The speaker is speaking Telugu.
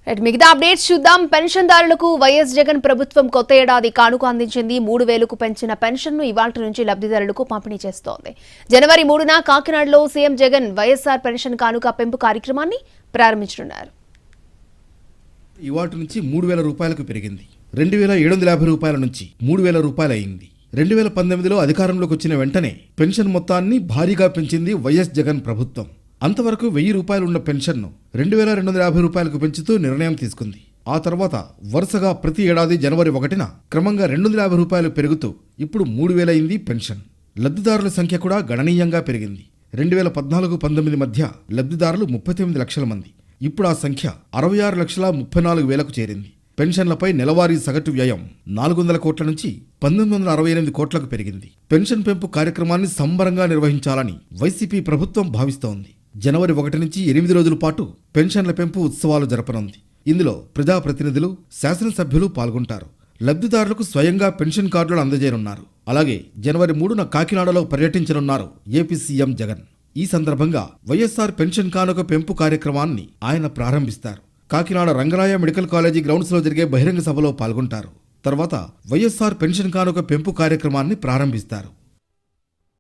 మిగతా అప్డేట్స్ చూద్దాం. పెన్షన్దారులకు వైఎస్ జగన్ ప్రభుత్వం కొత్త ఏడాది కానుక అందించింది. 3,000కు పెంచిన పెన్షన్ను ఇవాల్టి నుంచి లబ్ధిదారులకు పంపిణీ చేస్తోంది. జనవరి 3న కాకినాడలో సీఎం జగన్ వైఎస్ఆర్ పెన్షన్ కానుక పెంపు కార్యక్రమాన్ని ప్రారంభించనున్నారు. ఇవాల్టి నుంచి 3,000 రూపాయలకు పెరిగింది. 2,750 రూపాయల నుంచి 3,000 రూపాయలు అయింది. 2019లో అధికారంలోకి వచ్చిన వెంటనే పెన్షన్ మొత్తాన్ని భారీగా పెంచింది వైఎస్ జగన్ ప్రభుత్వం. అంతవరకు 1,000 రూపాయలు ఉన్న పెన్షన్ను 2,250 రూపాయలకు పెంచుతూ నిర్ణయం తీసుకుంది. ఆ తర్వాత వరుసగా ప్రతి ఏడాది జనవరి 1న క్రమంగా 250 రూపాయలు పెరుగుతూ ఇప్పుడు 3,000 అయింది పెన్షన్. లబ్ధిదారుల సంఖ్య కూడా గణనీయంగా పెరిగింది. 2014-19 మధ్య లబ్ధిదారులు 38 లక్షల మంది. ఇప్పుడు ఆ సంఖ్య 66,34,000కు చేరింది. పెన్షన్లపై నెలవారీ సగటు వ్యయం 400 కోట్ల నుంచి 1,968 కోట్లకు పెరిగింది. పెన్షన్ పెంపు కార్యక్రమాన్ని సంబరంగా నిర్వహించాలని వైసీపీ ప్రభుత్వం భావిస్తోంది. జనవరి 1 నుంచి 8 రోజుల పాటు పెన్షన్ల పెంపు ఉత్సవాలు జరపనుంది. ఇందులో ప్రజాప్రతినిధులు, శాసనసభ్యులు పాల్గొంటారు. లబ్ధిదారులకు స్వయంగా పెన్షన్ కార్డులను అందజేయనున్నారు. అలాగే జనవరి 3న కాకినాడలో పర్యటించనున్నారు ఏపీ సీఎం జగన్. ఈ సందర్భంగా వైఎస్ఆర్ పెన్షన్ కానుక పెంపు కార్యక్రమాన్ని ఆయన ప్రారంభిస్తారు. Kakinada Rangaraya medical college grounds లో జరిగే బహిరంగ సభలో పాల్గొంటారు. తర్వాత వైఎస్ఆర్ పెన్షన్ కానుక పెంపు కార్యక్రమాన్ని ప్రారంభిస్తారు.